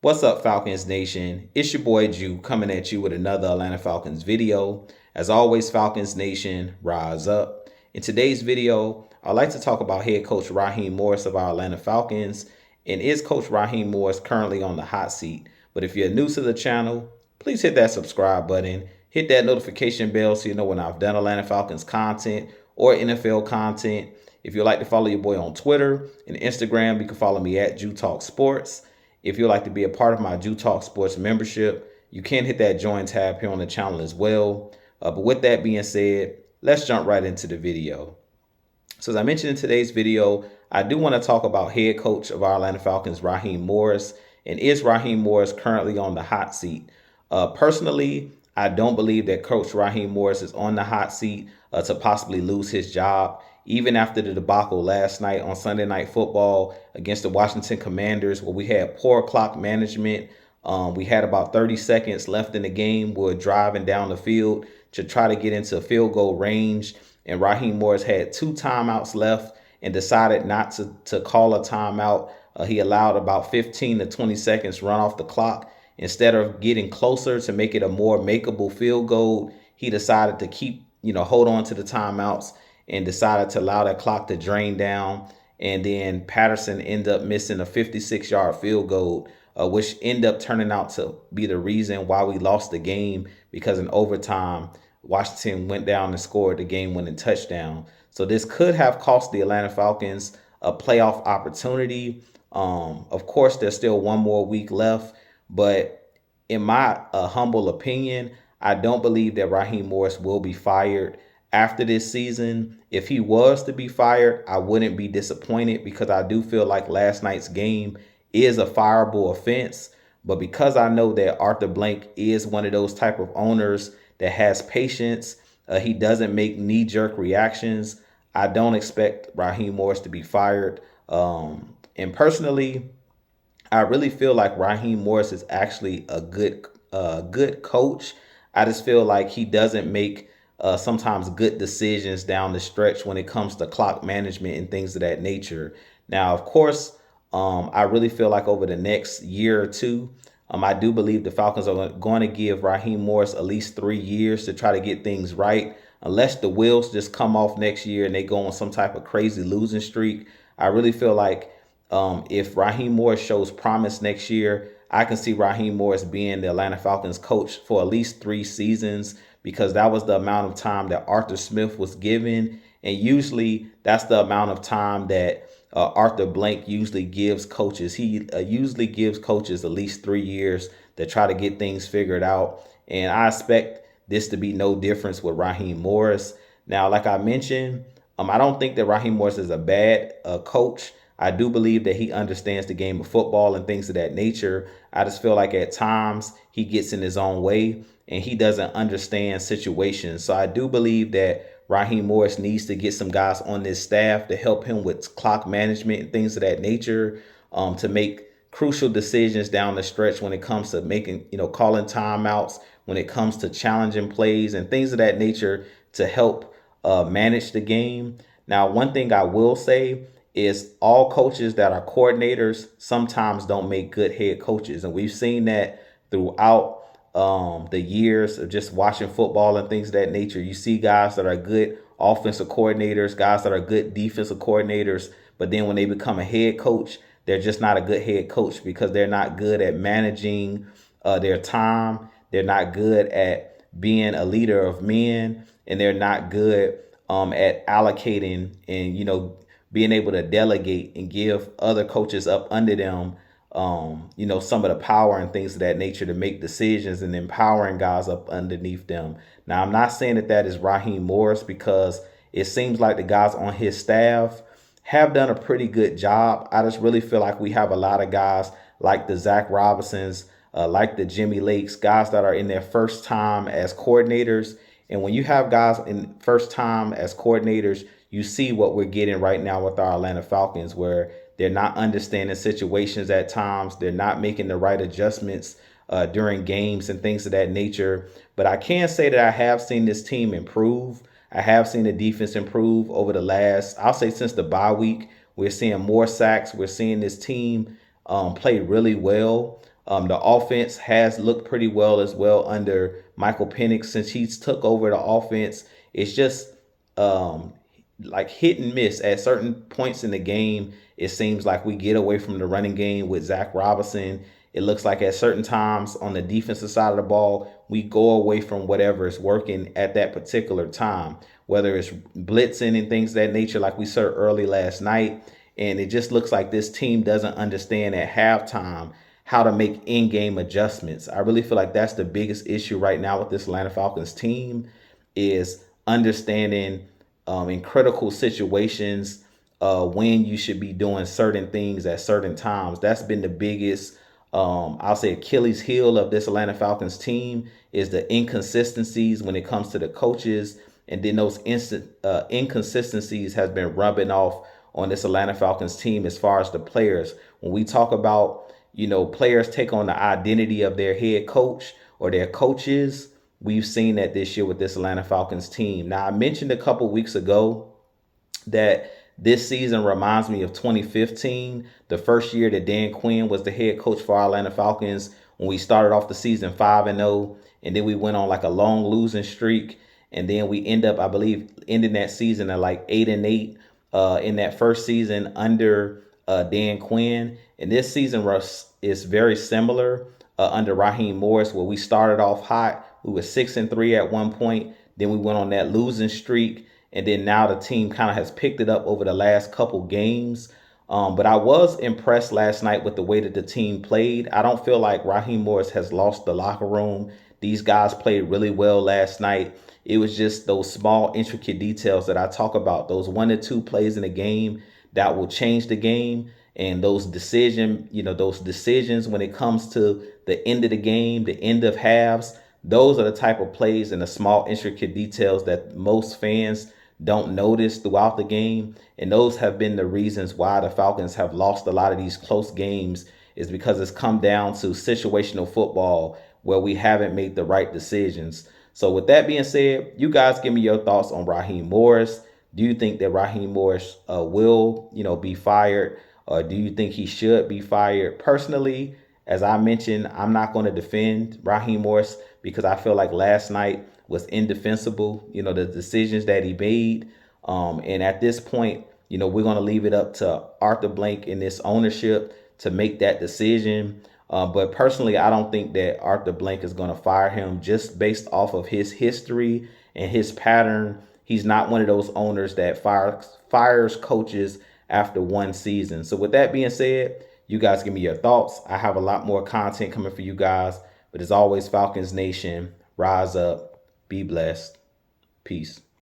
What's up, Falcons Nation? It's your boy Jew coming at you with another Atlanta Falcons video. As always, Falcons Nation, rise up. In today's video, I'd like to talk about head coach Raheem Morris of our Atlanta Falcons. And is Coach Raheem Morris currently on the hot seat? But if you're new to the channel, please hit that subscribe button. Hit that notification bell so you know when I've done Atlanta Falcons content or NFL content. If you'd like to follow your boy on Twitter and Instagram, you can follow me at Jew Talk Sports. If you'd like to be a part of my Jew Talk Sports membership, you can hit that join tab here on the channel as well. But with that being said, let's jump right into the video. So as I mentioned in today's video, I do want to talk about head coach of our Atlanta Falcons, Raheem Morris. And is Raheem Morris currently on the hot seat? Personally, I don't believe that Coach Raheem Morris is on the hot seat to possibly lose his job. Even after the debacle last night on Sunday Night Football against the Washington Commanders, where we had poor clock management. We had about 30 seconds left in the game. We were driving down the field to try to get into field goal range. And Raheem Morris had 2 timeouts left and decided not to call a timeout. He allowed about 15 to 20 seconds run off the clock. Instead of getting closer to make it a more makeable field goal, he decided to hold on to the timeouts and decided to allow that clock to drain down. And then Patterson ended up missing a 56-yard field goal, which ended up turning out to be the reason why we lost the game, because in overtime, Washington went down and scored the game-winning touchdown. So this could have cost the Atlanta Falcons a playoff opportunity. Of course, there's still one more week left, but in my humble opinion, I don't believe that Raheem Morris will be fired after this season. If he was to be fired, I wouldn't be disappointed, because I do feel like last night's game is a fireable offense. But because I know that Arthur Blank is one of those type of owners that has patience, he doesn't make knee-jerk reactions, I don't expect Raheem Morris to be fired. And personally, I really feel like Raheem Morris is actually a good coach. I just feel like he doesn't make sometimes good decisions down the stretch when it comes to clock management and things of that nature. Now, of course, I really feel like over the next year or two, I do believe the Falcons are going to give Raheem Morris at least 3 years to try to get things right. Unless the wheels just come off next year and they go on some type of crazy losing streak, I really feel like if Raheem Morris shows promise next year, I can see Raheem Morris being the Atlanta Falcons coach for at least 3 seasons, because that was the amount of time that Arthur Smith was given. And usually that's the amount of time that Arthur Blank usually gives coaches. He usually gives coaches at least 3 years to try to get things figured out. And I expect this to be no difference with Raheem Morris. Now, like I mentioned, I don't think that Raheem Morris is a bad coach. I do believe that he understands the game of football and things of that nature. I just feel like at times he gets in his own way and he doesn't understand situations. So I do believe that Raheem Morris needs to get some guys on this staff to help him with clock management and things of that nature, to make crucial decisions down the stretch when it comes to making, calling timeouts, when it comes to challenging plays and things of that nature to help manage the game. Now, one thing I will say is all coaches that are coordinators sometimes don't make good head coaches. And we've seen that throughout the years of just watching football and things of that nature. You see guys that are good offensive coordinators, guys that are good defensive coordinators, but then when they become a head coach, they're just not a good head coach, because they're not good at managing their time. They're not good at being a leader of men, and they're not good at allocating and, being able to delegate and give other coaches up under them, some of the power and things of that nature to make decisions, and empowering guys up underneath them. Now, I'm not saying that is Raheem Morris, because it seems like the guys on his staff have done a pretty good job. I just really feel like we have a lot of guys like the Zach Robinsons, like the Jimmy Lakes, guys that are in their first time as coordinators. And when you have guys in first time as coordinators, you see what we're getting right now with our Atlanta Falcons, where they're not understanding situations at times. They're not making the right adjustments during games and things of that nature. But I can say that I have seen this team improve. I have seen the defense improve over the last, I'll say since the bye week. We're seeing more sacks. We're seeing this team play really well. The offense has looked pretty well as well under Michael Penix since he's took over the offense. It's just um, like hit and miss at certain points in the game. It seems like we get away from the running game with Zach Robinson. It looks like at certain times on the defensive side of the ball, we go away from whatever is working at that particular time, whether it's blitzing and things of that nature, like we saw early last night. And it just looks like this team doesn't understand at halftime how to make in-game adjustments. I really feel like that's the biggest issue right now with this Atlanta Falcons team is understanding in critical situations when you should be doing certain things at certain times. That's been the biggest, I'll say, Achilles heel of this Atlanta Falcons team is the inconsistencies when it comes to the coaches. And then those inconsistencies has been rubbing off on this Atlanta Falcons team as far as the players. When we talk about, players take on the identity of their head coach or their coaches, we've seen that this year with this Atlanta Falcons team. Now, I mentioned a couple weeks ago that this season reminds me of 2015, the first year that Dan Quinn was the head coach for our Atlanta Falcons, when we started off the season 5-0, and then we went on like a long losing streak, and then we end up, I believe, ending that season at like 8-8 in that first season under Dan Quinn. And this season is very similar under Raheem Morris, where we started off hot. We were 6-3 at one point. Then we went on that losing streak. And then now the team kind of has picked it up over the last couple games. But I was impressed last night with the way that the team played. I don't feel like Raheem Morris has lost the locker room. These guys played really well last night. It was just those small, intricate details that I talk about, those 1 or 2 plays in a game that will change the game. And those decisions when it comes to the end of the game, the end of halves, those are the type of plays and the small, intricate details that most fans don't notice throughout the game. And those have been the reasons why the Falcons have lost a lot of these close games, is because it's come down to situational football where we haven't made the right decisions. So with that being said, you guys give me your thoughts on Raheem Morris. Do you think that Raheem Morris will, be fired? Or do you think he should be fired? Personally, as I mentioned, I'm not going to defend Raheem Morris because I feel like last night was indefensible, the decisions that he made. And at this point, we're going to leave it up to Arthur Blank and this ownership to make that decision. But personally, I don't think that Arthur Blank is going to fire him just based off of his history and his pattern. He's not one of those owners that fires coaches after one season. So with that being said, you guys give me your thoughts. I have a lot more content coming for you guys. But as always, Falcons Nation, rise up, be blessed. Peace.